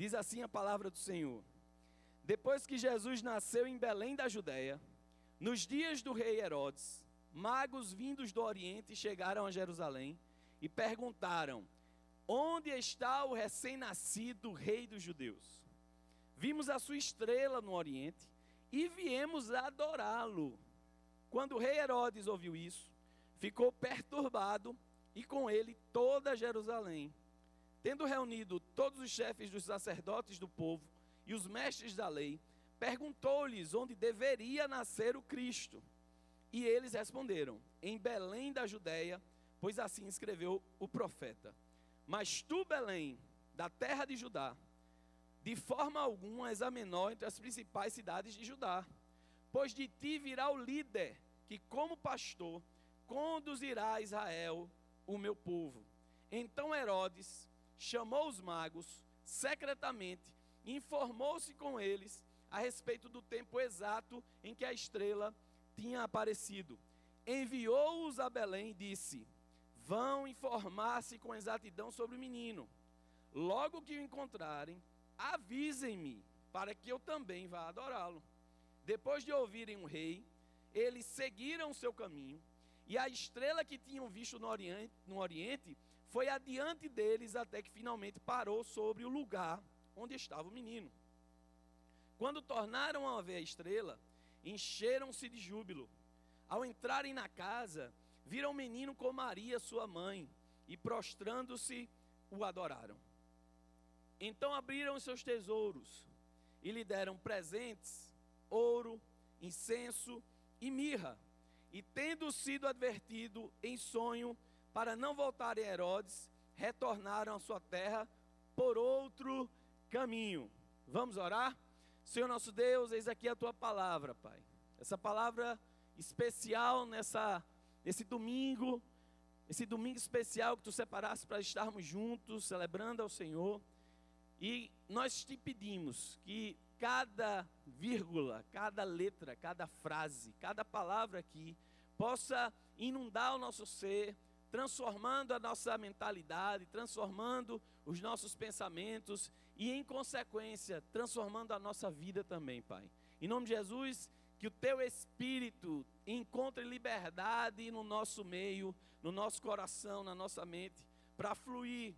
Diz assim a palavra do Senhor: depois que Jesus nasceu em Belém da Judéia, nos dias do rei Herodes, magos vindos do Oriente chegaram a Jerusalém e perguntaram: onde está o recém-nascido rei dos judeus? Vimos a sua estrela no Oriente e viemos adorá-lo. Quando o rei Herodes ouviu isso, ficou perturbado e com ele toda Jerusalém. Tendo reunido todos os chefes dos sacerdotes do povo e os mestres da lei, perguntou-lhes onde deveria nascer o Cristo. E eles responderam: em Belém da Judéia, pois assim escreveu o profeta. Mas tu, Belém, da terra de Judá, de forma alguma és a menor entre as principais cidades de Judá, pois de ti virá o líder, que como pastor conduzirá a Israel, o meu povo. Então Herodes chamou os magos secretamente e informou-se com eles a respeito do tempo exato em que a estrela tinha aparecido. Enviou-os a Belém e disse: vão informar-se com exatidão sobre o menino. Logo que o encontrarem, avisem-me, para que eu também vá adorá-lo. Depois de ouvirem o rei, eles seguiram o seu caminho, e a estrela que tinham visto no Oriente foi adiante deles até que finalmente parou sobre o lugar onde estava o menino. Quando tornaram a ver a estrela, encheram-se de júbilo. Ao entrarem na casa, viram o menino com Maria, sua mãe, e prostrando-se, o adoraram. Então abriram os seus tesouros e lhe deram presentes, ouro, incenso e mirra. E tendo sido advertido em sonho para não voltarem a Herodes, retornaram à sua terra por outro caminho. Vamos orar? Senhor nosso Deus, eis aqui a tua palavra, Pai. Essa palavra especial nesse domingo especial que tu separaste para estarmos juntos, celebrando ao Senhor. E nós te pedimos que cada vírgula, cada letra, cada frase, cada palavra aqui possa inundar o nosso ser, transformando a nossa mentalidade, transformando os nossos pensamentos e, em consequência, transformando a nossa vida também, Pai. Em nome de Jesus, que o Teu Espírito encontre liberdade no nosso meio, no nosso coração, na nossa mente, para fluir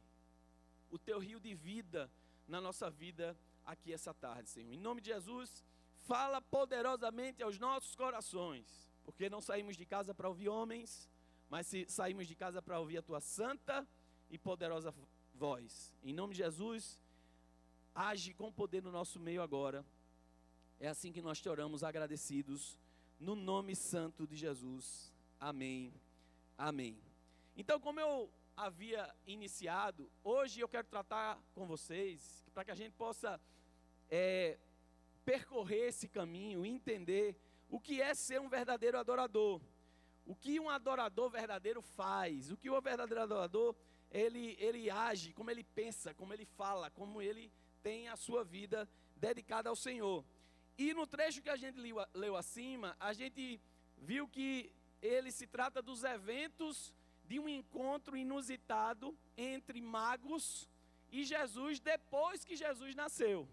o Teu rio de vida na nossa vida aqui essa tarde, Senhor. Em nome de Jesus, fala poderosamente aos nossos corações, porque não saímos de casa para ouvir homens, mas saímos de casa para ouvir a Tua santa e poderosa voz. Em nome de Jesus, age com poder no nosso meio agora. É assim que nós te oramos, agradecidos, no nome santo de Jesus. Amém. Amém. Então, como eu havia iniciado, hoje eu quero tratar com vocês, para que a gente possa percorrer esse caminho, entender o que é ser um verdadeiro adorador. O que um adorador verdadeiro faz, o que o verdadeiro adorador, ele age, como ele pensa, como ele fala, como ele tem a sua vida dedicada ao Senhor. E no trecho que a gente leu acima, a gente viu que ele se trata dos eventos de um encontro inusitado entre magos e Jesus depois que Jesus nasceu.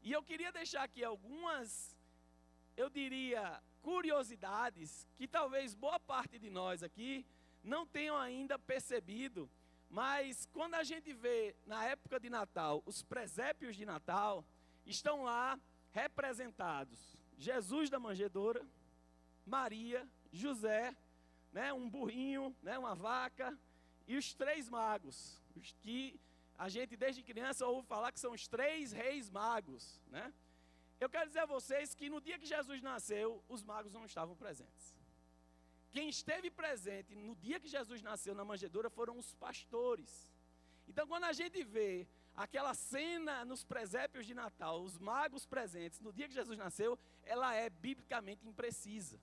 E eu queria deixar aqui algumas, eu diria, curiosidades que talvez boa parte de nós aqui não tenham ainda percebido, mas quando a gente vê na época de Natal, os presépios de Natal, estão lá representados Jesus da manjedoura, Maria, José, né, um burrinho, né, uma vaca, e os três magos, os que a gente desde criança ouve falar que são os três reis magos, né? Eu quero dizer a vocês que no dia que Jesus nasceu, os magos não estavam presentes. Quem esteve presente no dia que Jesus nasceu na manjedoura foram os pastores. Então, quando a gente vê aquela cena nos presépios de Natal, os magos presentes no dia que Jesus nasceu, ela é biblicamente imprecisa.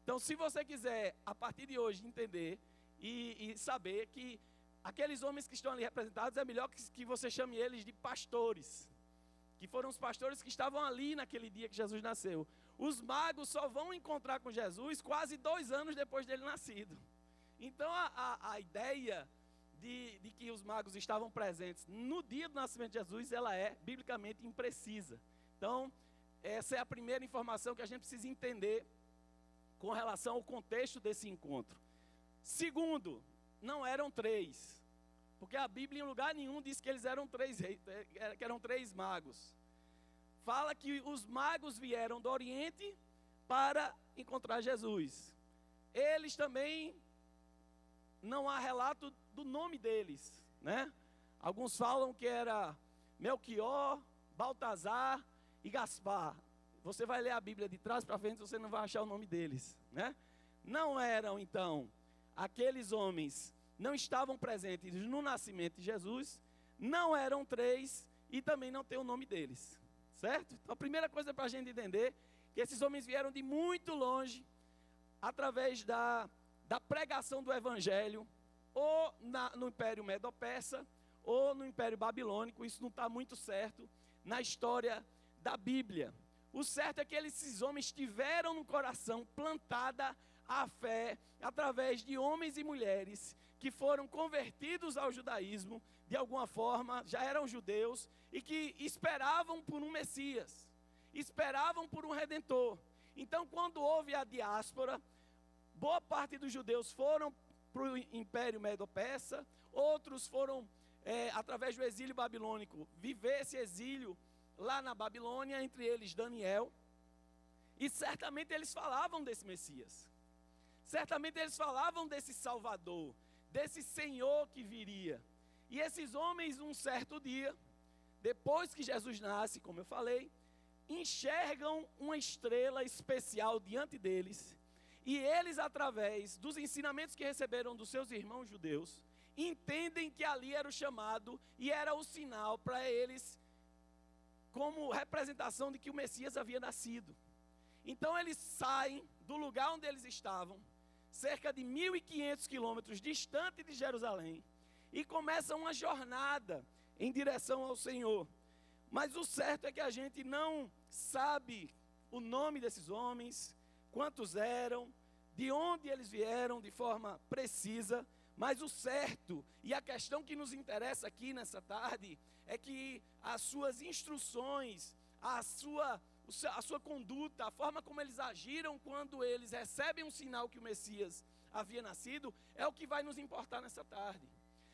Então, se você quiser, a partir de hoje, entender e saber que aqueles homens que estão ali representados, é melhor que você chame eles de pastores, que foram os pastores que estavam ali naquele dia que Jesus nasceu. Os magos só vão encontrar com Jesus quase 2 anos depois dele nascido. Então, a ideia de que os magos estavam presentes no dia do nascimento de Jesus, ela é biblicamente imprecisa. Então, essa é a primeira informação que a gente precisa entender com relação ao contexto desse encontro. Segundo, não eram três, porque a Bíblia em lugar nenhum diz que eles eram três reis, que eram três magos. Fala que os magos vieram do Oriente para encontrar Jesus. Eles também, não há relato do nome deles, né? Alguns falam que era Melquior, Baltazar e Gaspar. Você vai ler a Bíblia de trás para frente, você não vai achar o nome deles, né? Não eram, então, aqueles homens, não estavam presentes no nascimento de Jesus, não eram três e também não tem o nome deles, certo? Então, a primeira coisa para a gente entender, que esses homens vieram de muito longe, através da pregação do Evangelho, ou no Império Medo-Persa, ou no Império Babilônico. Isso não está muito certo na história da Bíblia. O certo é que esses homens tiveram no coração plantada a fé, através de homens e mulheres que foram convertidos ao judaísmo, de alguma forma, já eram judeus, e que esperavam por um Messias, esperavam por um Redentor. Então, quando houve a diáspora, boa parte dos judeus foram para o Império Medo-Persa, outros foram, através do exílio babilônico, viver esse exílio lá na Babilônia, entre eles Daniel, e certamente eles falavam desse Messias, certamente eles falavam desse Salvador, desse Senhor que viria. E esses homens, um certo dia, depois que Jesus nasce, como eu falei, enxergam uma estrela especial diante deles, e eles, através dos ensinamentos que receberam dos seus irmãos judeus, entendem que ali era o chamado e era o sinal para eles, como representação de que o Messias havia nascido. Então eles saem do lugar onde eles estavam, cerca de 1.500 quilômetros distante de Jerusalém, e começam uma jornada em direção ao Senhor. Mas o certo é que a gente não sabe o nome desses homens, quantos eram, de onde eles vieram de forma precisa, mas o certo, e a questão que nos interessa aqui nessa tarde, é que as suas instruções, a sua conduta, a forma como eles agiram quando eles recebem um sinal que o Messias havia nascido, é o que vai nos importar nessa tarde.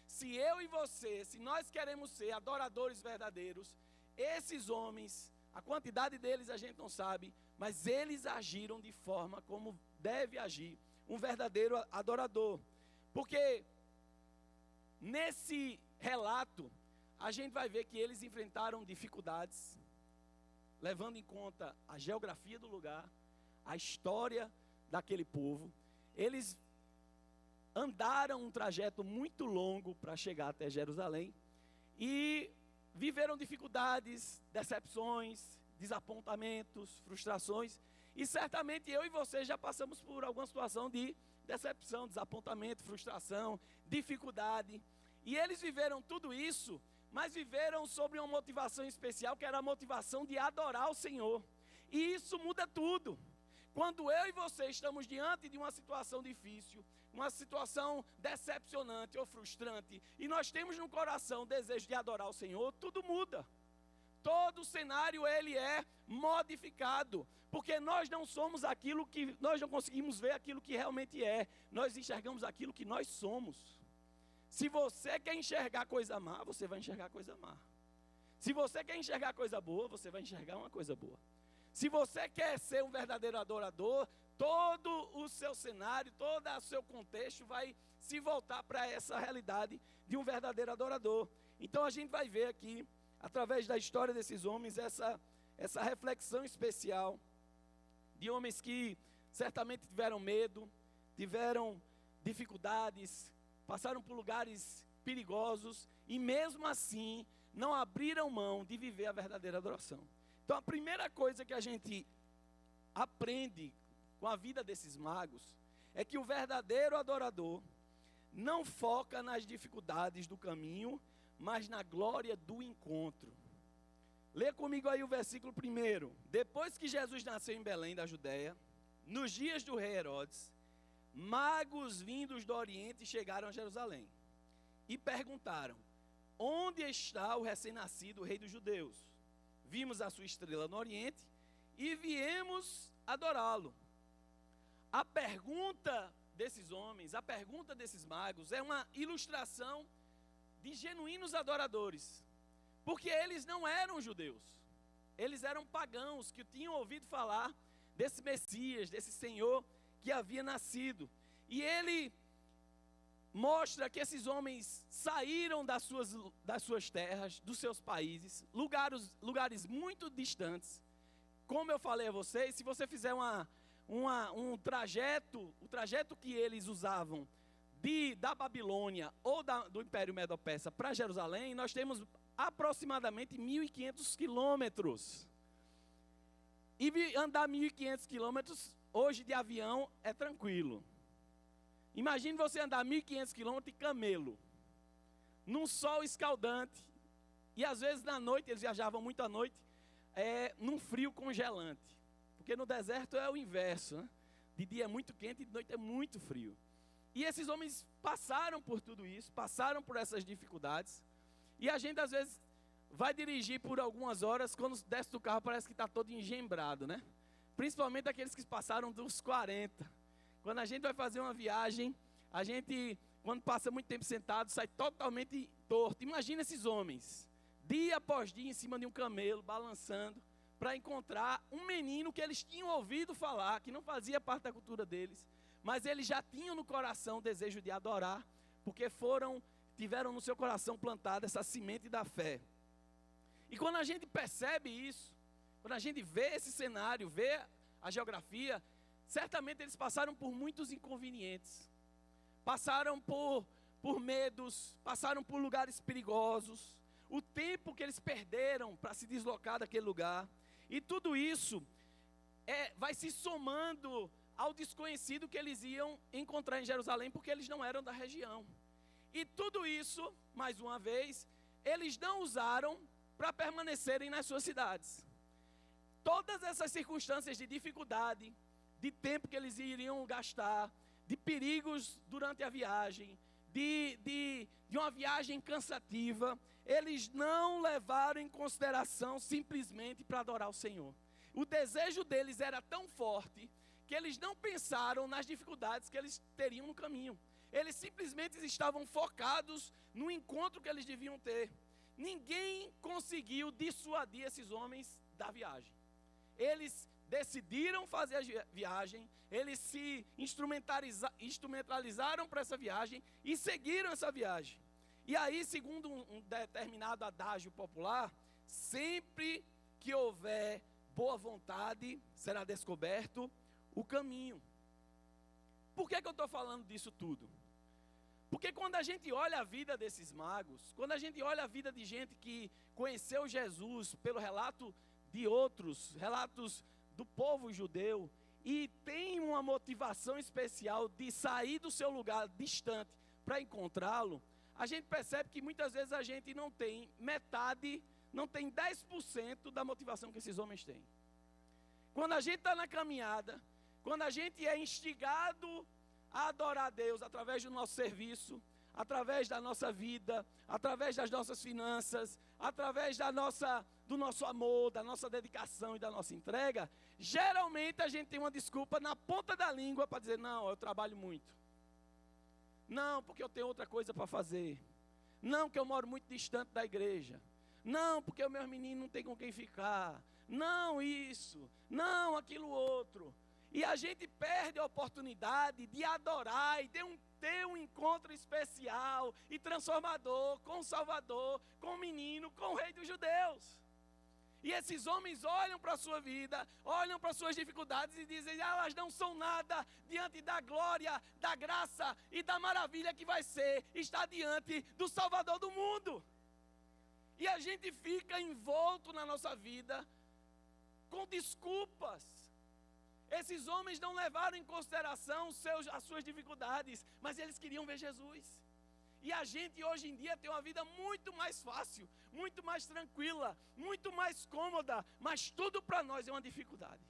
Se eu e você, se nós queremos ser adoradores verdadeiros, esses homens, a quantidade deles a gente não sabe, mas eles agiram de forma como deve agir um verdadeiro adorador. Porque nesse relato, a gente vai ver que eles enfrentaram dificuldades, levando em conta a geografia do lugar, a história daquele povo. Eles andaram um trajeto muito longo para chegar até Jerusalém e viveram dificuldades, decepções, desapontamentos, frustrações, e certamente eu e você já passamos por alguma situação de decepção, desapontamento, frustração, dificuldade, e eles viveram tudo isso, mas viveram sobre uma motivação especial, que era a motivação de adorar o Senhor, e isso muda tudo. Quando eu e você estamos diante de uma situação difícil, uma situação decepcionante ou frustrante, e nós temos no coração o desejo de adorar o Senhor, tudo muda. Todo o cenário, ele é modificado, porque nós não somos aquilo que, nós não conseguimos ver aquilo que realmente é, nós enxergamos aquilo que nós somos. Se você quer enxergar coisa má, você vai enxergar coisa má. Se você quer enxergar coisa boa, você vai enxergar uma coisa boa. Se você quer ser um verdadeiro adorador, todo o seu cenário, todo o seu contexto vai se voltar para essa realidade de um verdadeiro adorador. Então a gente vai ver aqui, através da história desses homens, essa reflexão especial de homens que certamente tiveram medo, tiveram dificuldades, passaram por lugares perigosos e mesmo assim não abriram mão de viver a verdadeira adoração. Então a primeira coisa que a gente aprende com a vida desses magos é que o verdadeiro adorador não foca nas dificuldades do caminho, mas na glória do encontro. Lê comigo aí o versículo 1. Depois que Jesus nasceu em Belém da Judéia, nos dias do rei Herodes, magos vindos do Oriente chegaram a Jerusalém e perguntaram: onde está o recém-nascido rei dos judeus? Vimos a sua estrela no Oriente e viemos adorá-lo. A pergunta desses homens, a pergunta desses magos é uma ilustração de genuínos adoradores, porque eles não eram judeus, eles eram pagãos que tinham ouvido falar desse Messias, desse Senhor que havia nascido. E ele mostra que esses homens saíram das suas terras, dos seus países, lugares muito distantes. Como eu falei a vocês, se você fizer um trajeto, o trajeto que eles usavam da Babilônia ou do Império Medo-Persa para Jerusalém, nós temos aproximadamente 1.500 quilômetros. E andar 1.500 quilômetros hoje de avião é tranquilo. Imagine você andar 1.500 quilômetros de camelo, num sol escaldante, e às vezes na noite, eles viajavam muito à noite, num frio congelante, porque no deserto é o inverso, né? De dia é muito quente e de noite é muito frio. E esses homens passaram por tudo isso, passaram por essas dificuldades, e a gente às vezes vai dirigir por algumas horas, quando desce do carro parece que está todo engembrado, né? Principalmente aqueles que passaram dos 40. Quando a gente vai fazer uma viagem, a gente, quando passa muito tempo sentado, sai totalmente torto. Imagina esses homens, dia após dia, em cima de um camelo, balançando, para encontrar um menino que eles tinham ouvido falar, que não fazia parte da cultura deles, mas eles já tinham no coração o desejo de adorar, porque tiveram no seu coração plantada essa semente da fé. E quando a gente percebe isso, quando a gente vê esse cenário, vê a geografia, certamente eles passaram por muitos inconvenientes, passaram por medos, passaram por lugares perigosos, o tempo que eles perderam para se deslocar daquele lugar, e tudo isso vai se somando ao desconhecido que eles iam encontrar em Jerusalém, porque eles não eram da região. E tudo isso, mais uma vez, eles não usaram para permanecerem nas suas cidades. Todas essas circunstâncias de dificuldade, de tempo que eles iriam gastar, de perigos durante a viagem, de uma viagem cansativa, eles não levaram em consideração simplesmente para adorar o Senhor. O desejo deles era tão forte que eles não pensaram nas dificuldades que eles teriam no caminho. Eles simplesmente estavam focados no encontro que eles deviam ter. Ninguém conseguiu dissuadir esses homens da viagem. Eles decidiram fazer a viagem, eles se instrumentalizaram para essa viagem e seguiram essa viagem. E aí, segundo um determinado adágio popular, sempre que houver boa vontade, será descoberto o caminho. Por que eu estou falando disso tudo? Porque quando a gente olha a vida desses magos, quando a gente olha a vida de gente que conheceu Jesus pelo relato de outros, relatos do povo judeu, e tem uma motivação especial de sair do seu lugar distante para encontrá-lo, a gente percebe que muitas vezes a gente não tem metade, não tem 10% da motivação que esses homens têm. Quando a gente está na caminhada, quando a gente é instigado a adorar a Deus através do nosso serviço, através da nossa vida, através das nossas finanças, através do nosso amor, da nossa dedicação e da nossa entrega, geralmente a gente tem uma desculpa na ponta da língua para dizer: não, eu trabalho muito. Não, porque eu tenho outra coisa para fazer. Não, que eu moro muito distante da igreja. Não, porque os meus meninos não têm com quem ficar. Não, isso. Não, aquilo outro. E a gente perde a oportunidade de adorar e ter um encontro especial e transformador com o Salvador, com o menino, com o Rei dos Judeus. E esses homens olham para a sua vida, olham para as suas dificuldades e dizem: elas não são nada diante da glória, da graça e da maravilha que vai ser estar diante do Salvador do mundo. E a gente fica envolto na nossa vida com desculpas. Esses homens não levaram em consideração as suas dificuldades, mas eles queriam ver Jesus. E a gente hoje em dia tem uma vida muito mais fácil, muito mais tranquila, muito mais cômoda, mas tudo para nós é uma dificuldade.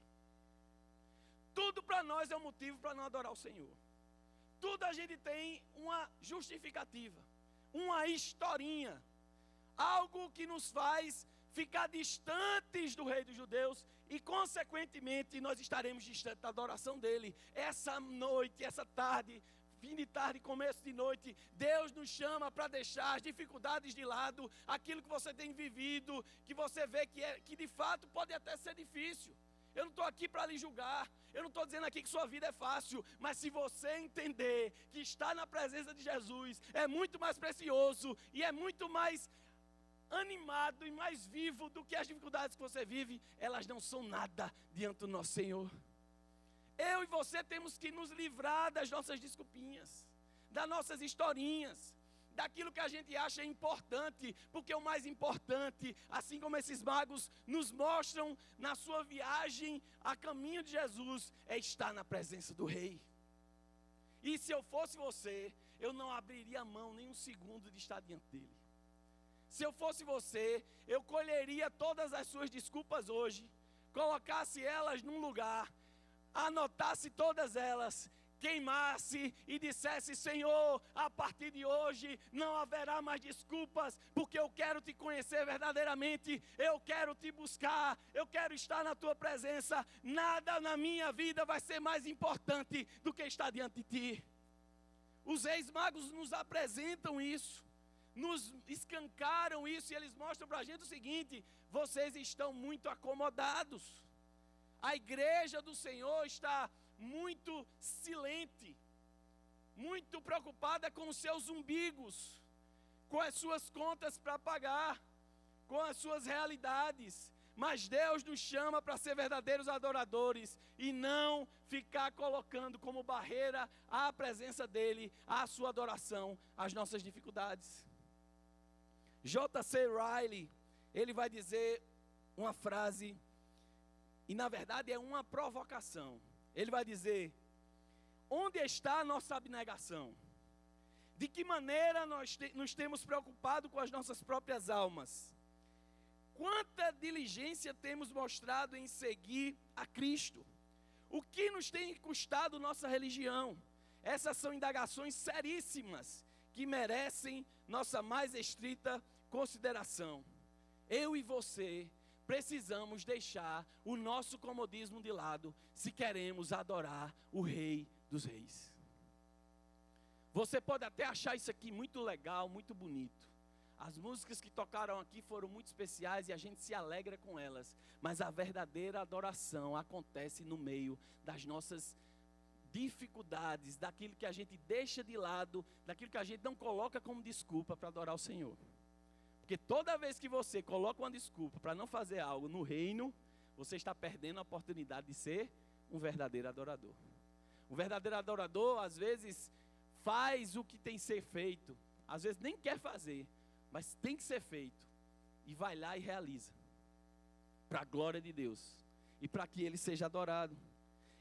Tudo para nós é um motivo para não adorar o Senhor. Tudo a gente tem uma justificativa, uma historinha, algo que nos faz ficar distantes do Rei dos Judeus e, consequentemente, nós estaremos distantes da adoração dele. Essa noite, essa tarde, fim de tarde, começo de noite, Deus nos chama para deixar as dificuldades de lado, aquilo que você tem vivido, que você vê que de fato pode até ser difícil. Eu não estou aqui para lhe julgar, eu não estou dizendo aqui que sua vida é fácil, mas se você entender que estar na presença de Jesus é muito mais precioso e é muito mais animado e mais vivo do que as dificuldades que você vive, elas não são nada diante do nosso Senhor. Eu e você temos que nos livrar das nossas desculpinhas, das nossas historinhas, daquilo que a gente acha importante, porque o mais importante, assim como esses magos nos mostram na sua viagem a caminho de Jesus, é estar na presença do Rei. E se eu fosse você, eu não abriria a mão nem um segundo de estar diante dele. Se eu fosse você, eu colheria todas as suas desculpas hoje, colocasse elas num lugar, anotasse todas elas, queimasse e dissesse: Senhor, a partir de hoje não haverá mais desculpas, porque eu quero te conhecer verdadeiramente, eu quero te buscar, eu quero estar na tua presença, nada na minha vida vai ser mais importante do que estar diante de ti. Os reis magos nos apresentam isso, nos escancaram isso, e eles mostram para a gente o seguinte: vocês estão muito acomodados. A igreja do Senhor está muito silente, muito preocupada com os seus umbigos, com as suas contas para pagar, com as suas realidades. Mas Deus nos chama para ser verdadeiros adoradores e não ficar colocando como barreira à presença dEle, à sua adoração, as nossas dificuldades. J.C. Riley, ele vai dizer uma frase, e na verdade é uma provocação. Ele vai dizer: onde está a nossa abnegação? De que maneira nós nos temos preocupado com as nossas próprias almas? Quanta diligência temos mostrado em seguir a Cristo? O que nos tem custado nossa religião? Essas são indagações seríssimas que merecem nossa mais estrita consideração. Eu e você precisamos deixar o nosso comodismo de lado se queremos adorar o Rei dos Reis. Você pode até achar isso aqui muito legal, muito bonito. As músicas que tocaram aqui foram muito especiais e a gente se alegra com elas. Mas a verdadeira adoração acontece no meio das nossas dificuldades, daquilo que a gente deixa de lado, daquilo que a gente não coloca como desculpa para adorar o Senhor. Porque toda vez que você coloca uma desculpa para não fazer algo no reino, você está perdendo a oportunidade de ser um verdadeiro adorador. O verdadeiro adorador, às vezes, faz o que tem que ser feito. Às vezes nem quer fazer, mas tem que ser feito. E vai lá e realiza. Para a glória de Deus. E para que ele seja adorado.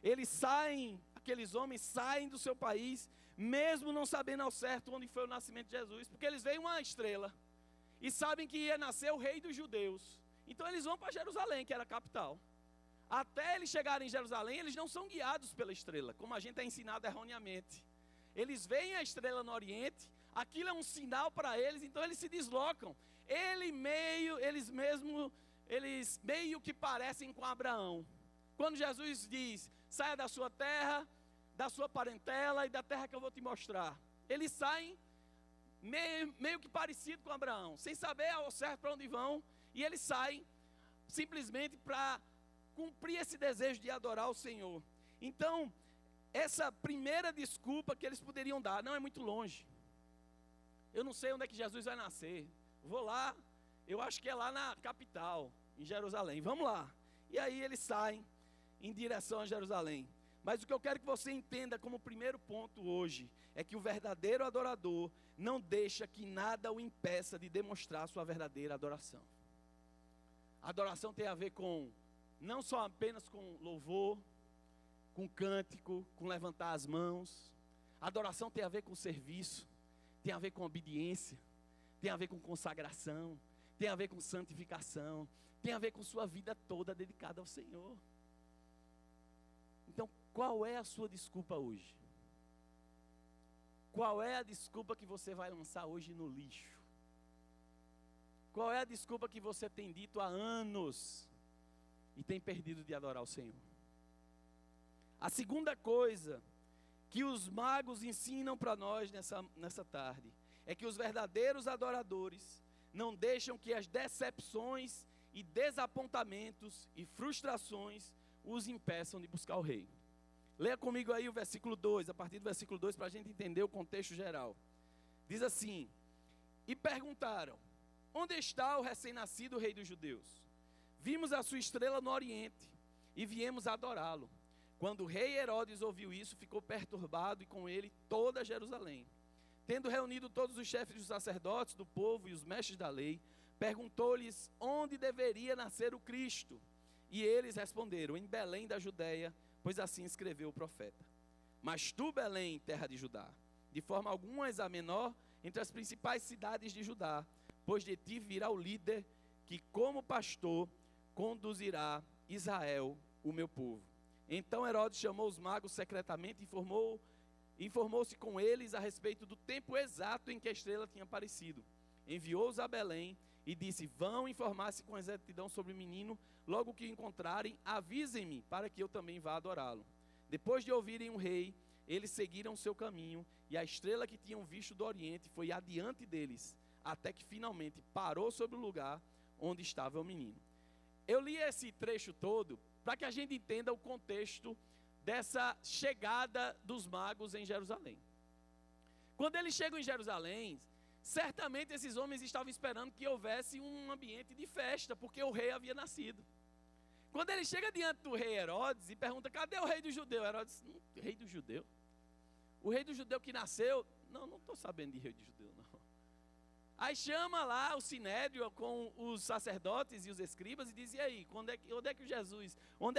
Eles saem, aqueles homens saem do seu país, mesmo não sabendo ao certo onde foi o nascimento de Jesus. Porque eles veem uma estrela. E sabem que ia nascer o Rei dos Judeus. Então eles vão para Jerusalém, que era a capital. Até eles chegarem em Jerusalém, eles não são guiados pela estrela, como a gente é ensinado erroneamente. Eles veem a estrela no Oriente, aquilo é um sinal para eles, então eles se deslocam. Eles meio que parecem com Abraão. Quando Jesus diz: saia da sua terra, da sua parentela e da terra que eu vou te mostrar. Eles saem meio que parecido com Abraão, sem saber ao certo para onde vão, e eles saem simplesmente para cumprir esse desejo de adorar o Senhor. Então, essa primeira desculpa que eles poderiam dar: não, é muito longe, eu não sei onde é que Jesus vai nascer, vou lá, eu acho que é lá na capital, em Jerusalém, vamos lá. E aí eles saem em direção a Jerusalém. Mas o que eu quero que você entenda como primeiro ponto hoje é que o verdadeiro adorador não deixa que nada o impeça de demonstrar sua verdadeira adoração. A adoração tem a ver com, não só apenas com louvor, com cântico, com levantar as mãos. A adoração tem a ver com serviço, tem a ver com obediência, tem a ver com consagração, tem a ver com santificação, tem a ver com sua vida toda dedicada ao Senhor. Então, qual é a sua desculpa hoje? qual é a desculpa que você vai lançar hoje no lixo? Qual é a desculpa que você tem dito há anos e tem perdido de adorar o Senhor? A segunda coisa que os magos ensinam para nós nessa tarde é que os verdadeiros adoradores não deixam que as decepções e desapontamentos e frustrações os impeçam de buscar o rei. Leia comigo aí o versículo 2, a partir do versículo 2, para a gente entender o contexto geral. Diz assim: e perguntaram, onde está o recém-nascido rei dos judeus? Vimos a sua estrela no oriente e viemos adorá-lo. Quando o rei Herodes ouviu isso, ficou perturbado e com ele toda Jerusalém. Tendo reunido todos os chefes dos sacerdotes do povo e os mestres da lei, perguntou-lhes onde deveria nascer o Cristo. E eles responderam, em Belém da Judeia, pois assim escreveu o profeta. Mas tu, Belém, terra de Judá, de forma alguma és a menor entre as principais cidades de Judá, pois de ti virá o líder que, como pastor, conduzirá Israel, o meu povo. Então Herodes chamou os magos secretamente e informou-se com eles a respeito do tempo exato em que a estrela tinha aparecido. Enviou-os a Belém e disse, vão informar-se com exatidão sobre o menino, logo que o encontrarem, avisem-me para que eu também vá adorá-lo. Depois de ouvirem o rei, eles seguiram seu caminho, e a estrela que tinham visto do oriente foi adiante deles, até que finalmente parou sobre o lugar onde estava o menino. Eu li esse trecho todo para que a gente entenda o contexto dessa chegada dos magos em Jerusalém. Quando eles chegam em Jerusalém, certamente esses homens estavam esperando que houvesse um ambiente de festa, porque o rei havia nascido. Quando ele chega diante do rei Herodes e pergunta, cadê o rei do judeu? Herodes, rei do judeu? O rei do judeu que nasceu? Não estou sabendo de rei do judeu, não. Aí chama lá o sinédrio com os sacerdotes e os escribas e diz, e aí, onde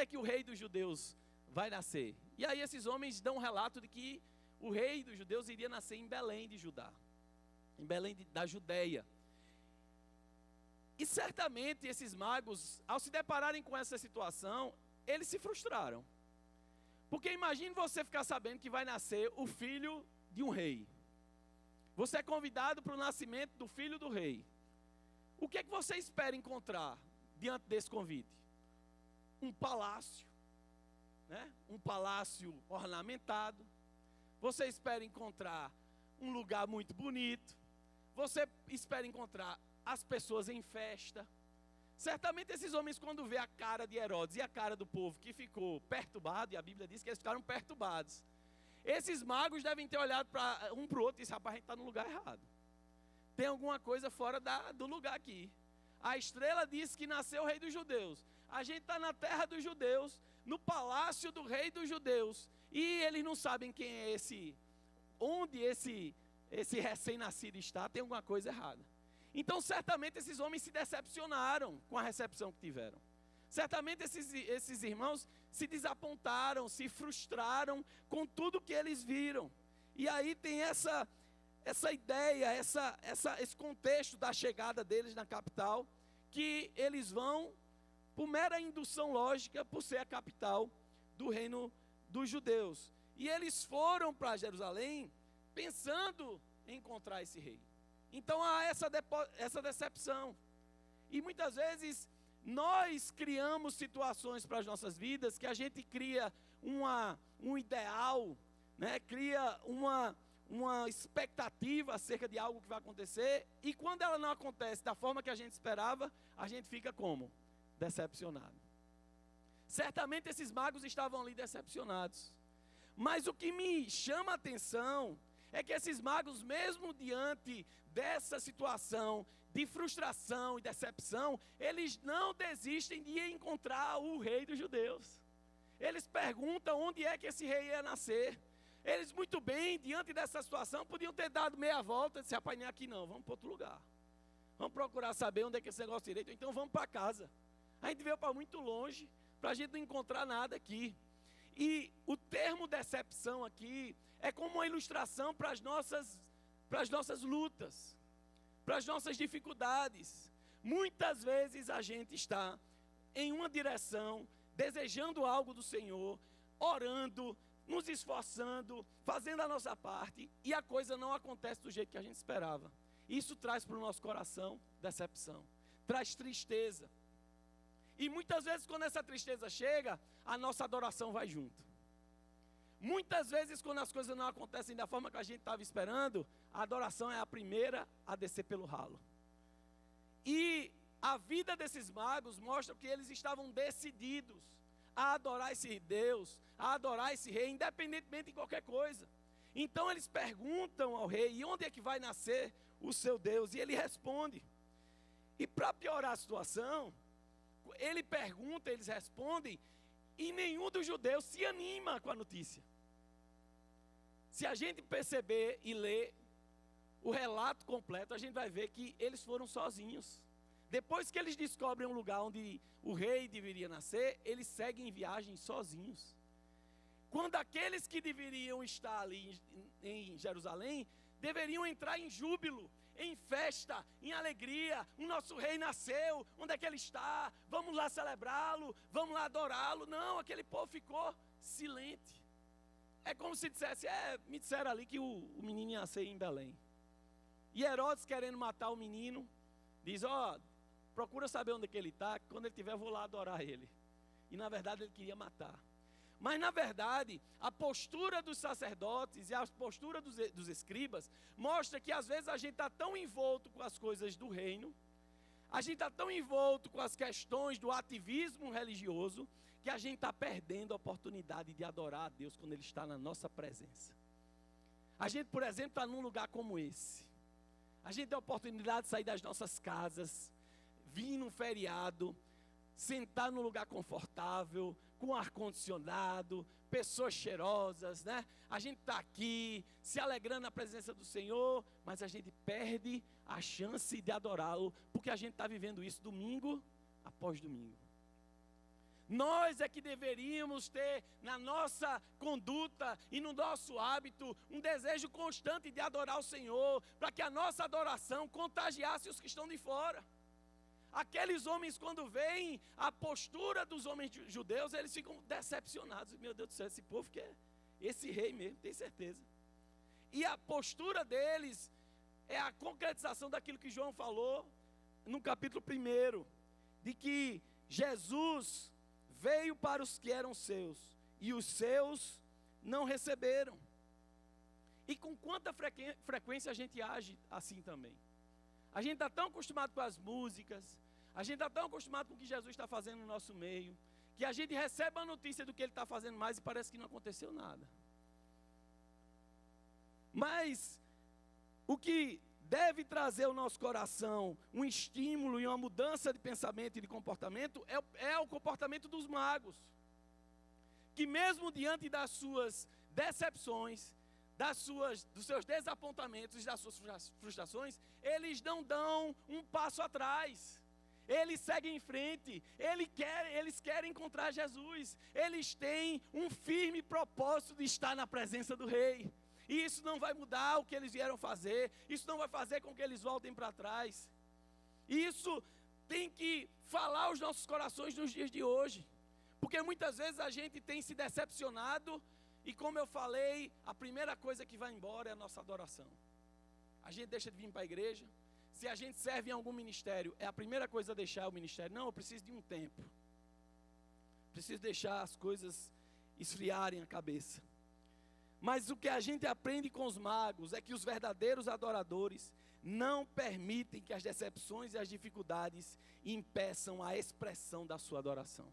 é que o rei dos judeus vai nascer? E aí esses homens dão um relato de que o rei dos judeus iria nascer em Belém de Judá, em Belém da Judeia. E certamente esses magos, ao se depararem com essa situação, eles se frustraram. Porque imagine você ficar sabendo que vai nascer o filho de um rei. Você é convidado para o nascimento do filho do rei. O que é que você espera encontrar diante desse convite? Um palácio, né? Um palácio ornamentado. Você espera encontrar um lugar muito bonito. Você espera encontrar as pessoas em festa. Certamente esses homens, quando vê a cara de Herodes e a cara do povo que ficou perturbado, e a Bíblia diz que eles ficaram perturbados, esses magos devem ter olhado um para o outro e disse, rapaz, a gente está no lugar errado. Tem alguma coisa fora do lugar aqui. A estrela disse que nasceu o rei dos judeus. A gente está na terra dos judeus, no palácio do rei dos judeus. E eles não sabem quem é onde esse recém-nascido está, tem alguma coisa errada. Então, certamente, esses homens se decepcionaram com a recepção que tiveram. Certamente, esses irmãos se desapontaram, se frustraram com tudo que eles viram. E aí tem essa ideia, esse contexto da chegada deles na capital, que eles vão, por mera indução lógica, por ser a capital do reino dos judeus. E eles foram para Jerusalém pensando em encontrar esse rei. Então há essa decepção. E muitas vezes nós criamos situações para as nossas vidas que a gente cria um ideal, né? Cria uma expectativa acerca de algo que vai acontecer, e quando ela não acontece da forma que a gente esperava, a gente fica como? Decepcionado. Certamente esses magos estavam ali decepcionados. Mas o que me chama a atenção é que esses magos, mesmo diante dessa situação de frustração e decepção, eles não desistem de encontrar o rei dos judeus. Eles perguntam onde é que esse rei ia nascer. Eles muito bem, diante dessa situação, podiam ter dado meia volta e disse, rapaz, nem aqui não, vamos para outro lugar. Vamos procurar saber onde é que esse negócio é direito, então vamos para casa. A gente veio para muito longe, para a gente não encontrar nada aqui. E o termo decepção aqui é como uma ilustração para as nossas lutas, para as nossas dificuldades. Muitas vezes a gente está em uma direção, desejando algo do Senhor, orando, nos esforçando, fazendo a nossa parte, e a coisa não acontece do jeito que a gente esperava. Isso traz para o nosso coração decepção, traz tristeza. E muitas vezes quando essa tristeza chega, a nossa adoração vai junto. Muitas vezes quando as coisas não acontecem da forma que a gente estava esperando, a adoração é a primeira a descer pelo ralo. E a vida desses magos mostra que eles estavam decididos a adorar esse Deus, a adorar esse rei, independentemente de qualquer coisa. Então eles perguntam ao rei, e onde é que vai nascer o seu Deus? E ele responde. E para piorar a situação, ele pergunta, eles respondem, e nenhum dos judeus se anima com a notícia. Se a gente perceber e ler o relato completo, a gente vai ver que eles foram sozinhos. Depois que eles descobrem um lugar onde o rei deveria nascer, eles seguem em viagem sozinhos. Quando aqueles que deveriam estar ali em Jerusalém, deveriam entrar em júbilo, em festa, em alegria. O nosso rei nasceu, onde é que ele está? Vamos lá celebrá-lo, vamos lá adorá-lo. Não, aquele povo ficou silente. É como se dissesse, me disseram ali que o menino ia nascer em Belém. E Herodes, querendo matar o menino, diz, procura saber onde é que ele está, que quando ele estiver eu vou lá adorar ele. E na verdade ele queria matar. Mas na verdade, a postura dos sacerdotes e a postura dos escribas mostra que às vezes a gente está tão envolto com as coisas do reino, a gente está tão envolto com as questões do ativismo religioso, que a gente está perdendo a oportunidade de adorar a Deus quando Ele está na nossa presença. A gente, por exemplo, está num lugar como esse. A gente tem a oportunidade de sair das nossas casas, vir num feriado, sentar num lugar confortável, com ar-condicionado, pessoas cheirosas, né? A gente está aqui, se alegrando na presença do Senhor, mas a gente perde a chance de adorá-lo, porque a gente está vivendo isso domingo após domingo. Nós é que deveríamos ter na nossa conduta e no nosso hábito um desejo constante de adorar o Senhor, para que a nossa adoração contagiasse os que estão de fora. Aqueles homens, quando veem a postura dos homens judeus, eles ficam decepcionados. Meu Deus do céu, esse povo quer esse rei mesmo, tem certeza. E a postura deles é a concretização daquilo que João falou no capítulo 1, de que Jesus veio para os que eram seus, e os seus não receberam. E com quanta frequência a gente age assim também? A gente está tão acostumado com as músicas, a gente está tão acostumado com o que Jesus está fazendo no nosso meio, que a gente recebe a notícia do que Ele está fazendo mais e parece que não aconteceu nada. Mas o que deve trazer ao nosso coração um estímulo e uma mudança de pensamento e de comportamento é o comportamento dos magos, que mesmo diante das suas decepções, dos seus desapontamentos e das suas frustrações, eles não dão um passo atrás. Eles seguem em frente, eles querem encontrar Jesus, eles têm um firme propósito de estar na presença do Rei. E isso não vai mudar o que eles vieram fazer, isso não vai fazer com que eles voltem para trás. Isso tem que falar aos nossos corações nos dias de hoje, porque muitas vezes a gente tem se decepcionado, e como eu falei, a primeira coisa que vai embora é a nossa adoração. A gente deixa de vir para a igreja. Se a gente serve em algum ministério, é a primeira coisa a deixar o ministério. Não, eu preciso de um tempo. Preciso deixar as coisas esfriarem a cabeça. Mas o que a gente aprende com os magos é que os verdadeiros adoradores não permitem que as decepções e as dificuldades impeçam a expressão da sua adoração.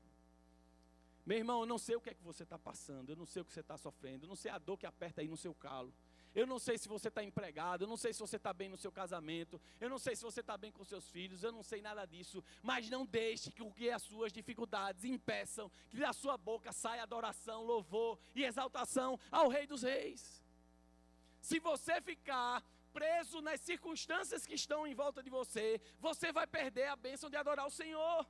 Meu irmão, eu não sei o que é que você está passando, eu não sei o que você está sofrendo, eu não sei a dor que aperta aí no seu calo. Eu não sei se você está empregado, eu não sei se você está bem no seu casamento, eu não sei se você está bem com seus filhos, eu não sei nada disso, mas não deixe que as suas dificuldades impeçam que da sua boca saia adoração, louvor e exaltação ao Rei dos Reis. Se você ficar preso nas circunstâncias que estão em volta de você, você vai perder a bênção de adorar o Senhor.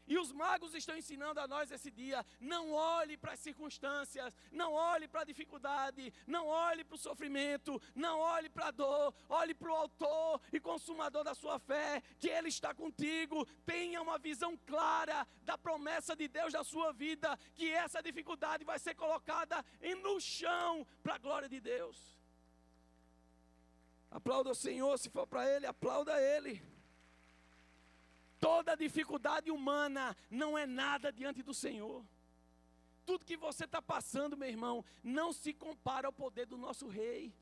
E os magos estão ensinando a nós esse dia: não olhe para as circunstâncias, não olhe para a dificuldade, não olhe para o sofrimento, não olhe para a dor, olhe para o autor e consumador da sua fé, que Ele está contigo. Tenha uma visão clara da promessa de Deus na sua vida, que essa dificuldade vai ser colocada no chão para a glória de Deus. Aplauda o Senhor, se for para Ele, aplauda Ele. Toda dificuldade humana não é nada diante do Senhor. Tudo que você está passando, meu irmão, não se compara ao poder do nosso Rei.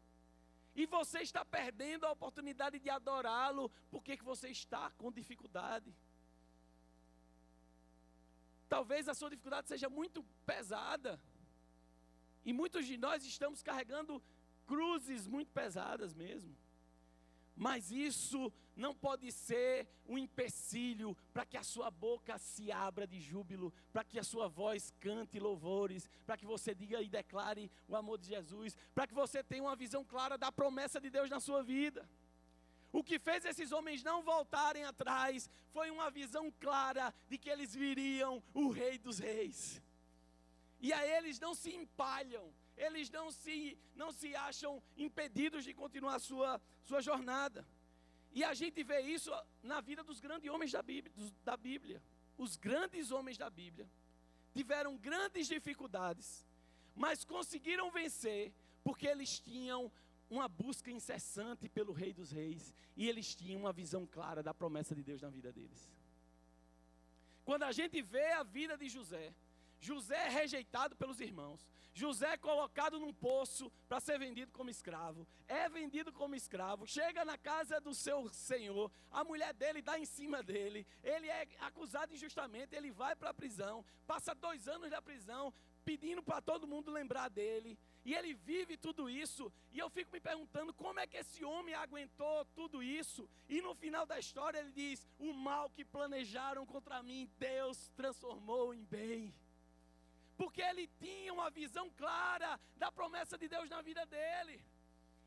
E você está perdendo a oportunidade de adorá-lo, porque que você está com dificuldade. Talvez a sua dificuldade seja muito pesada. E muitos de nós estamos carregando cruzes muito pesadas mesmo. Mas isso não pode ser um empecilho para que a sua boca se abra de júbilo, para que a sua voz cante louvores, para que você diga e declare o amor de Jesus, para que você tenha uma visão clara da promessa de Deus na sua vida. O que fez esses homens não voltarem atrás foi uma visão clara de que eles viriam o Rei dos Reis. E a eles não se empalham. Eles não se acham impedidos de continuar a sua jornada. E a gente vê isso na vida dos grandes homens da Bíblia. Os grandes homens da Bíblia tiveram grandes dificuldades, mas conseguiram vencer porque eles tinham uma busca incessante pelo Rei dos Reis e eles tinham uma visão clara da promessa de Deus na vida deles. Quando a gente vê a vida de José, José é rejeitado pelos irmãos. José é colocado num poço para ser vendido como escravo. É vendido como escravo. Chega na casa do seu senhor. A mulher dele dá em cima dele. Ele é acusado injustamente. Ele vai para a prisão. Passa 2 anos na prisão, pedindo para todo mundo lembrar dele. E ele vive tudo isso. E eu fico me perguntando como é que esse homem aguentou tudo isso. E no final da história ele diz: o mal que planejaram contra mim, Deus transformou em bem. Porque ele tinha uma visão clara da promessa de Deus na vida dele.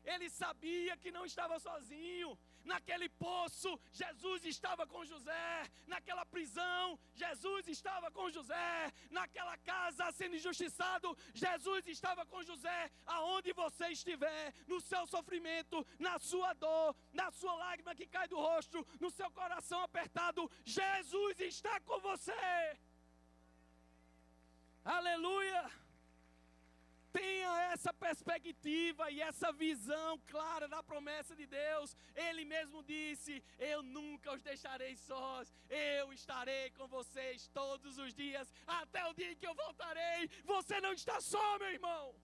Ele sabia que não estava sozinho. Naquele poço, Jesus estava com José. Naquela prisão, Jesus estava com José. Naquela casa sendo injustiçado, Jesus estava com José. Aonde você estiver, no seu sofrimento, na sua dor, na sua lágrima que cai do rosto, no seu coração apertado, Jesus está com você. Aleluia! Tenha essa perspectiva e essa visão clara da promessa de Deus. Ele mesmo disse: eu nunca os deixarei sós, eu estarei com vocês todos os dias, até o dia em que eu voltarei. Você não está só, meu irmão.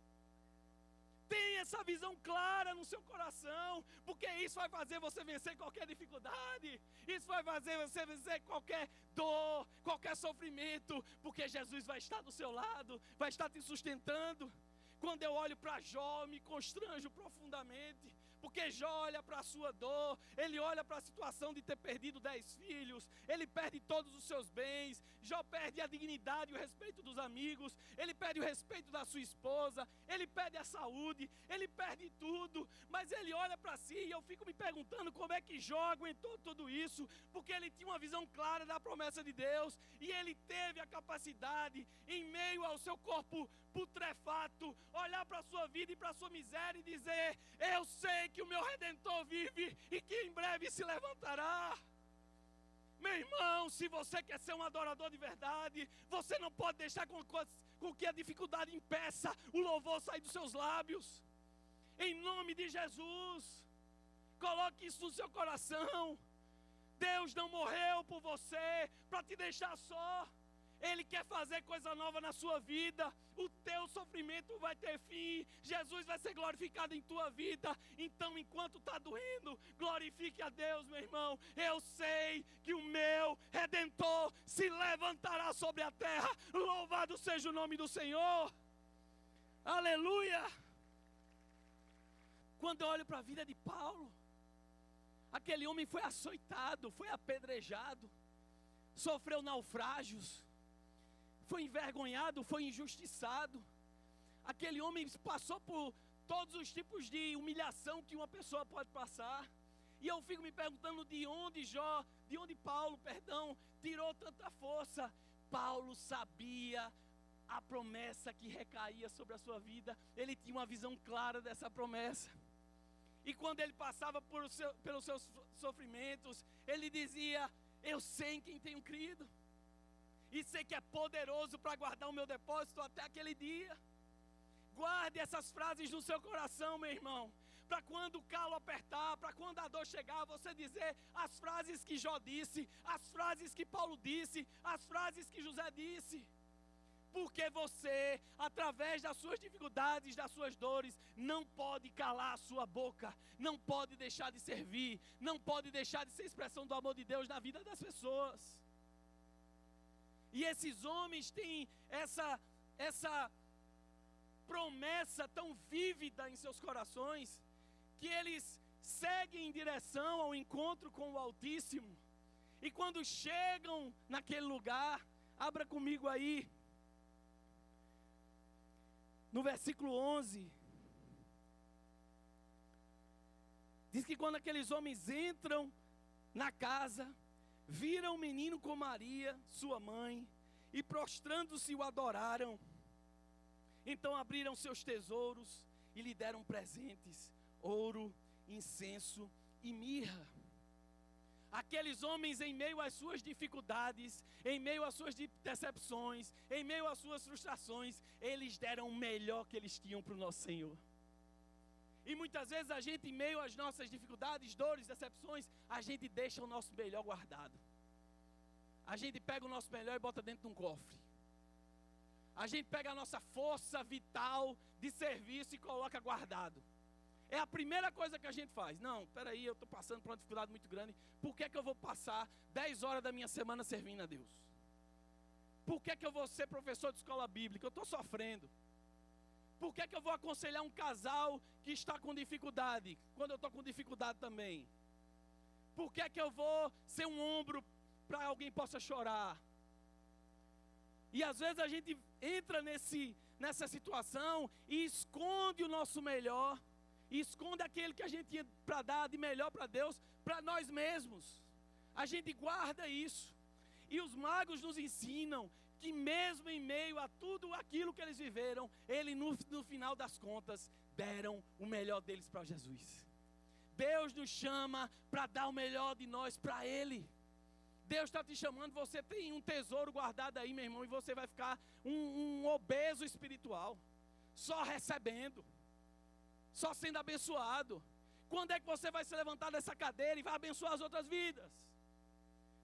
Tenha essa visão clara no seu coração, porque isso vai fazer você vencer qualquer dificuldade, isso vai fazer você vencer qualquer dor, qualquer sofrimento, porque Jesus vai estar do seu lado, vai estar te sustentando. Quando eu olho para Jó, me constranjo profundamente, porque Jó olha para a sua dor, ele olha para a situação de ter perdido 10 filhos, ele perde todos os seus bens, Jó perde a dignidade e o respeito dos amigos, ele perde o respeito da sua esposa, ele perde a saúde, ele perde tudo, mas ele olha para si e eu fico me perguntando como é que Jó aguentou tudo isso, porque ele tinha uma visão clara da promessa de Deus, e ele teve a capacidade, em meio ao seu corpo putrefato, olhar para a sua vida e para a sua miséria e dizer: eu sei que o meu Redentor vive e que em breve se levantará. Meu irmão, se você quer ser um adorador de verdade, você não pode deixar com que a dificuldade impeça o louvor sair dos seus lábios. Em nome de Jesus, coloque isso no seu coração. Deus não morreu por você para te deixar só. Ele quer fazer coisa nova na sua vida. O teu sofrimento vai ter fim. Jesus vai ser glorificado em tua vida. Então, enquanto está doendo, glorifique a Deus, meu irmão. Eu sei que o meu Redentor se levantará sobre a terra. Louvado seja o nome do Senhor. Aleluia. Quando eu olho para a vida de Paulo, aquele homem foi açoitado, foi apedrejado, sofreu naufrágios, foi envergonhado, foi injustiçado. Aquele homem passou por todos os tipos de humilhação que uma pessoa pode passar. E eu fico me perguntando de onde Paulo, tirou tanta força. Paulo sabia a promessa que recaía sobre a sua vida. Ele tinha uma visão clara dessa promessa. E quando ele passava pelos seus sofrimentos, ele dizia: eu sei em quem tenho crido, e sei que é poderoso para guardar o meu depósito até aquele dia. Guarde essas frases no seu coração, meu irmão, para quando o calo apertar, para quando a dor chegar, você dizer as frases que Jó disse, as frases que Paulo disse, as frases que José disse. Porque você, através das suas dificuldades, das suas dores, não pode calar a sua boca, não pode deixar de servir, não pode deixar de ser expressão do amor de Deus na vida das pessoas. E esses homens têm essa promessa tão vívida em seus corações, que eles seguem em direção ao encontro com o Altíssimo. E quando chegam naquele lugar, abra comigo aí, no versículo 11, diz que quando aqueles homens entram na casa, viram o menino com Maria, sua mãe, e prostrando-se o adoraram. Então abriram seus tesouros e lhe deram presentes, ouro, incenso e mirra. Aqueles homens, em meio às suas dificuldades, em meio às suas decepções, em meio às suas frustrações, eles deram o melhor que eles tinham para o nosso Senhor. E muitas vezes a gente, em meio às nossas dificuldades, dores, decepções, a gente deixa o nosso melhor guardado. A gente pega o nosso melhor e bota dentro de um cofre. A gente pega a nossa força vital de serviço e coloca guardado. É a primeira coisa que a gente faz. Não, peraí, eu estou passando por uma dificuldade muito grande. Por que eu vou passar 10 horas da minha semana servindo a Deus? Por que eu vou ser professor de escola bíblica? Eu estou sofrendo. Por que eu vou aconselhar um casal que está com dificuldade, quando eu estou com dificuldade também? Por que eu vou ser um ombro para que alguém possa chorar? E às vezes a gente entra nessa situação e esconde o nosso melhor, e esconde aquele que a gente tinha para dar de melhor para Deus, para nós mesmos. A gente guarda isso. E os magos nos ensinam que mesmo em meio a tudo aquilo que eles viveram, eles no final das contas deram o melhor deles para Jesus. Deus nos chama para dar o melhor de nós para Ele. Deus está te chamando, você tem um tesouro guardado aí, meu irmão, e você vai ficar um obeso espiritual, só recebendo, só sendo abençoado. Quando é que você vai se levantar dessa cadeira e vai abençoar as outras vidas?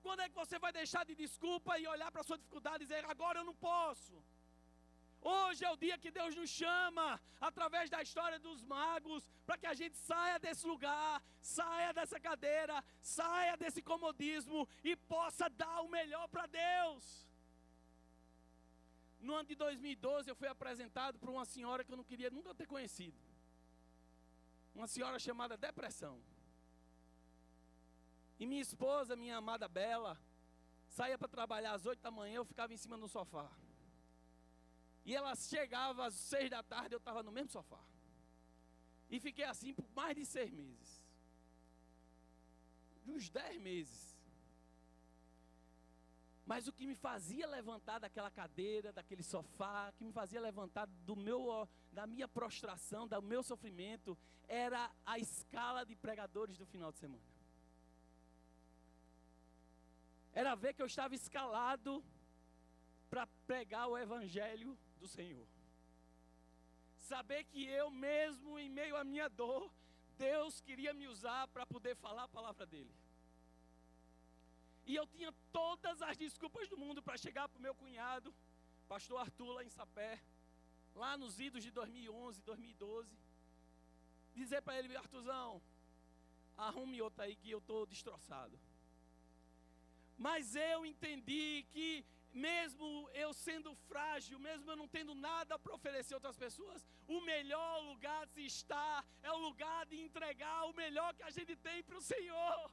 Quando é que você vai deixar de desculpa e olhar para a sua dificuldade e dizer: agora eu não posso? Hoje é o dia que Deus nos chama, através da história dos magos, para que a gente saia desse lugar, saia dessa cadeira, saia desse comodismo e possa dar o melhor para Deus. No ano de 2012 eu fui apresentado por uma senhora que eu não queria nunca ter conhecido. Uma senhora chamada Depressão. E minha esposa, minha amada Bela, saía para trabalhar às 8 da manhã, eu ficava em cima do sofá. E ela chegava às 6 da tarde, eu estava no mesmo sofá. E fiquei assim por mais de 6 meses. Uns 10 meses. Mas o que me fazia levantar daquela cadeira, daquele sofá, o que me fazia levantar da minha prostração, do meu sofrimento, era a escala de pregadores do final de semana. Era ver que eu estava escalado para pregar o evangelho do Senhor. Saber que eu mesmo, em meio à minha dor, Deus queria me usar para poder falar a palavra dele. E eu tinha todas as desculpas do mundo para chegar para o meu cunhado, pastor Arthur, lá em Sapé, lá nos idos de 2011, 2012, dizer para ele: Arthurzão, arrume outra aí que eu estou destroçado. Mas eu entendi que mesmo eu sendo frágil, mesmo eu não tendo nada para oferecer a outras pessoas, o melhor lugar de se estar é o lugar de entregar o melhor que a gente tem para o Senhor.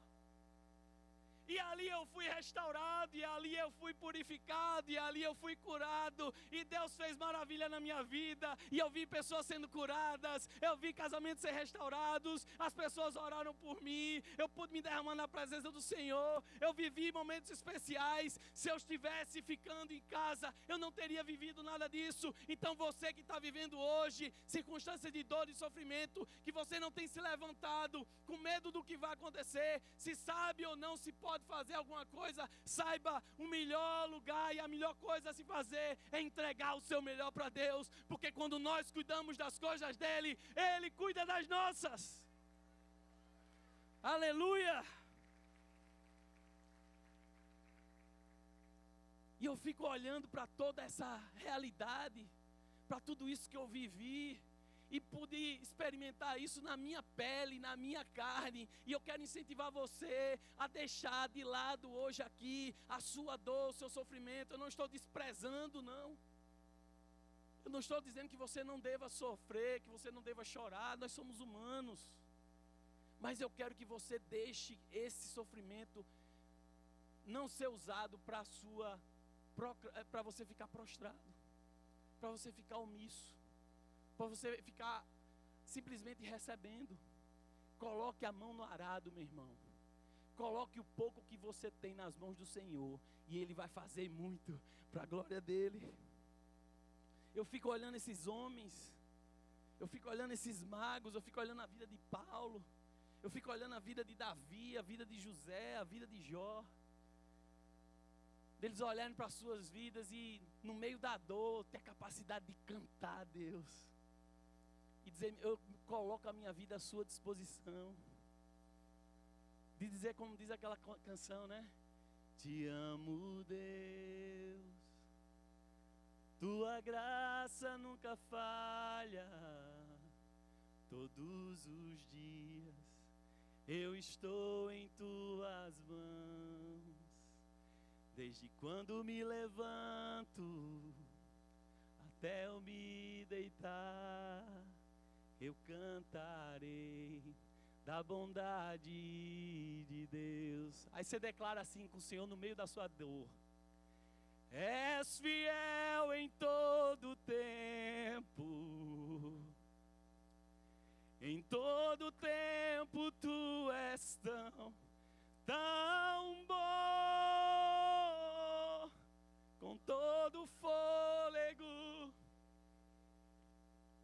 E ali eu fui restaurado, e ali eu fui purificado, e ali eu fui curado. E Deus fez maravilha na minha vida. E eu vi pessoas sendo curadas, eu vi casamentos ser restaurados, as pessoas oraram por mim, eu pude me derramar na presença do Senhor. Eu vivi momentos especiais. Se eu estivesse ficando em casa, eu não teria vivido nada disso. Então você que está vivendo hoje circunstâncias de dor e sofrimento, que você não tem se levantado com medo do que vai acontecer, se sabe ou não se pode fazer alguma coisa, saiba, o melhor lugar e a melhor coisa a se fazer é entregar o seu melhor para Deus, porque quando nós cuidamos das coisas dele, Ele cuida das nossas. Aleluia! E eu fico olhando para toda essa realidade, para tudo isso que eu vivi, e pude experimentar isso na minha pele, na minha carne. E eu quero incentivar você a deixar de lado hoje aqui a sua dor, o seu sofrimento. Eu não estou desprezando, não. Eu não estou dizendo que você não deva sofrer, que você não deva chorar. Nós somos humanos. Mas eu quero que você deixe esse sofrimento não ser usado para você ficar prostrado, para você ficar omisso, para você ficar simplesmente recebendo. Coloque a mão no arado, meu irmão. Coloque o pouco que você tem nas mãos do Senhor, e Ele vai fazer muito para a glória dEle. Eu fico olhando esses homens, eu fico olhando esses magos, eu fico olhando a vida de Paulo, eu fico olhando a vida de Davi, a vida de José, a vida de Jó. Deles olharem para as suas vidas e no meio da dor ter a capacidade de cantar a Deus e dizer: eu coloco a minha vida à sua disposição. De dizer como diz aquela canção, né? Te amo, Deus, tua graça nunca falha. Todos os dias eu estou em tuas mãos. Desde quando me levanto até eu me deitar, eu cantarei da bondade de Deus. Aí você declara assim com o Senhor no meio da sua dor: és fiel em todo tempo, em todo tempo tu és tão bom, com todo fôlego.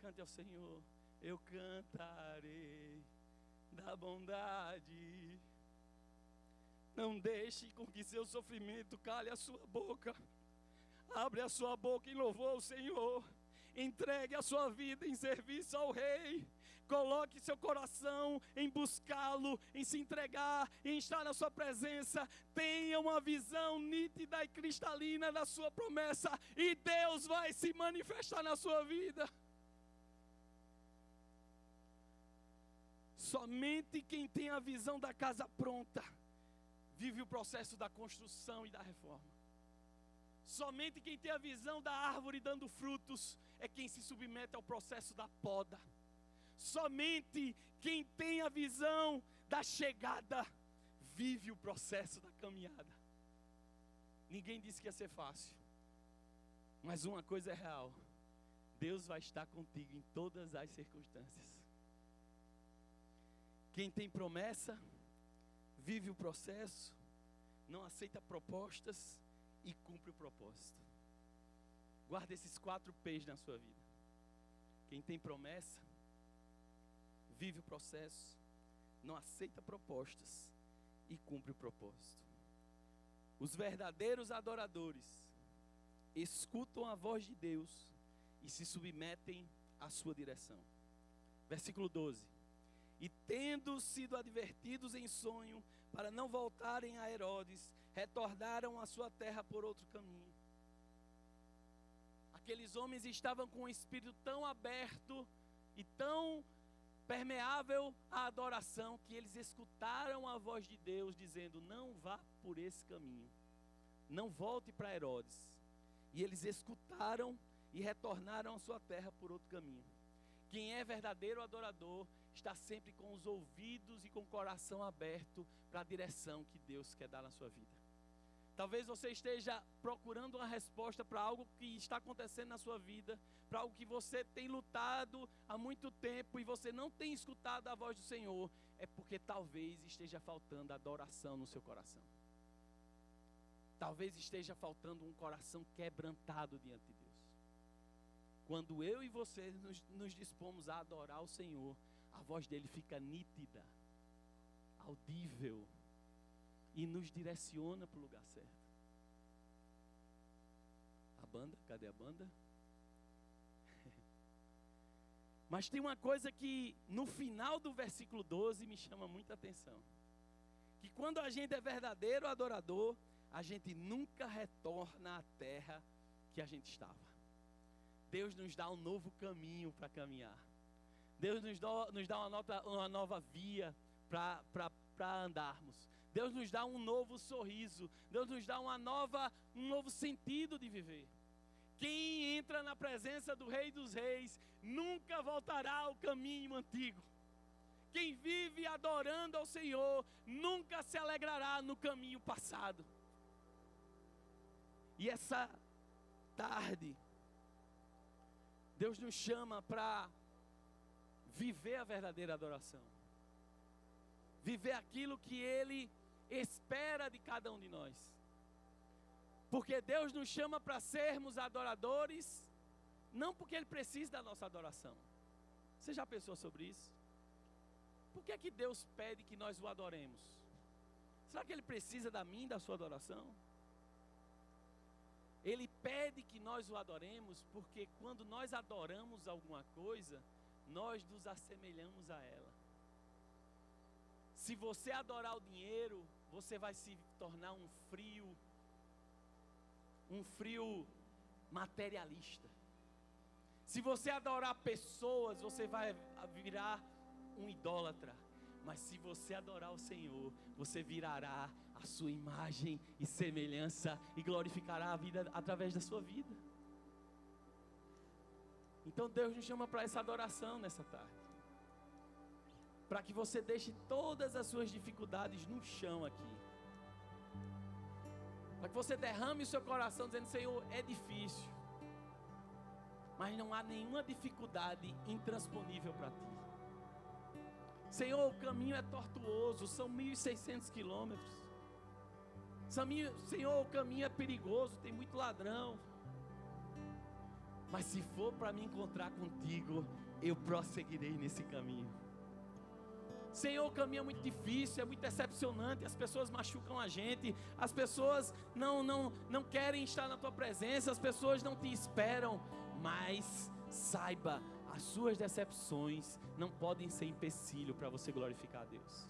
Cante ao Senhor: eu cantarei da bondade. Não deixe com que seu sofrimento cale a sua boca. Abre a sua boca em louvor ao Senhor. Entregue a sua vida em serviço ao Rei. Coloque seu coração em buscá-lo, em se entregar, em estar na sua presença. Tenha uma visão nítida e cristalina da sua promessa, e Deus vai se manifestar na sua vida. Somente quem tem a visão da casa pronta vive o processo da construção e da reforma. Somente quem tem a visão da árvore dando frutos é quem se submete ao processo da poda. Somente quem tem a visão da chegada vive o processo da caminhada. Ninguém disse que ia ser fácil, mas uma coisa é real: Deus vai estar contigo em todas as circunstâncias. Quem tem promessa vive o processo, não aceita propostas e cumpre o propósito. Guarda esses 4 P's na sua vida. Quem tem promessa vive o processo, não aceita propostas e cumpre o propósito. Os verdadeiros adoradores escutam a voz de Deus e se submetem à sua direção. Versículo 12. E tendo sido advertidos em sonho para não voltarem a Herodes, retornaram à sua terra por outro caminho. Aqueles homens estavam com um espírito tão aberto e tão permeável à adoração, que eles escutaram a voz de Deus dizendo: não vá por esse caminho, não volte para Herodes. E eles escutaram e retornaram à sua terra por outro caminho. Quem é verdadeiro adorador estar sempre com os ouvidos e com o coração aberto para a direção que Deus quer dar na sua vida. Talvez você esteja procurando uma resposta para algo que está acontecendo na sua vida, para algo que você tem lutado há muito tempo e você não tem escutado a voz do Senhor. É porque talvez esteja faltando adoração no seu coração. Talvez esteja faltando um coração quebrantado diante de Deus. Quando eu e você nos dispomos a adorar o Senhor, a voz dele fica nítida, audível e nos direciona para o lugar certo. A banda, cadê a banda? Mas tem uma coisa que no final do versículo 12 me chama muita atenção. Que quando a gente é verdadeiro adorador, a gente nunca retorna à terra que a gente estava. Deus nos dá um novo caminho para caminhar. Deus nos dá uma nova via para andarmos. Deus nos dá um novo sorriso. Deus nos dá um novo sentido de viver. Quem entra na presença do Rei dos Reis nunca voltará ao caminho antigo. Quem vive adorando ao Senhor nunca se alegrará no caminho passado. E essa tarde, Deus nos chama para viver a verdadeira adoração. Viver aquilo que Ele espera de cada um de nós. Porque Deus nos chama para sermos adoradores, não porque Ele precisa da nossa adoração. Você já pensou sobre isso? Por que é que Deus pede que nós o adoremos? Será que Ele precisa da minha e da sua adoração? Ele pede que nós o adoremos porque quando nós adoramos alguma coisa, nós nos assemelhamos a ela. Se você adorar o dinheiro, você vai se tornar um frio materialista. Se você adorar pessoas, você vai virar um idólatra. Mas se você adorar o Senhor, você virará a sua imagem e semelhança e glorificará a vida através da sua vida. Então Deus nos chama para essa adoração nessa tarde. Para que você deixe todas as suas dificuldades no chão aqui. Para que você derrame o seu coração dizendo: Senhor, é difícil, mas não há nenhuma dificuldade intransponível para ti. Senhor, o caminho é tortuoso, são 1.600 quilômetros. Senhor, o caminho é perigoso, tem muito ladrão. Mas se for para me encontrar contigo, eu prosseguirei nesse caminho. Senhor, o caminho é muito difícil, é muito decepcionante, as pessoas machucam a gente, as pessoas não querem estar na tua presença, as pessoas não te esperam, mas saiba, as suas decepções não podem ser empecilho para você glorificar a Deus.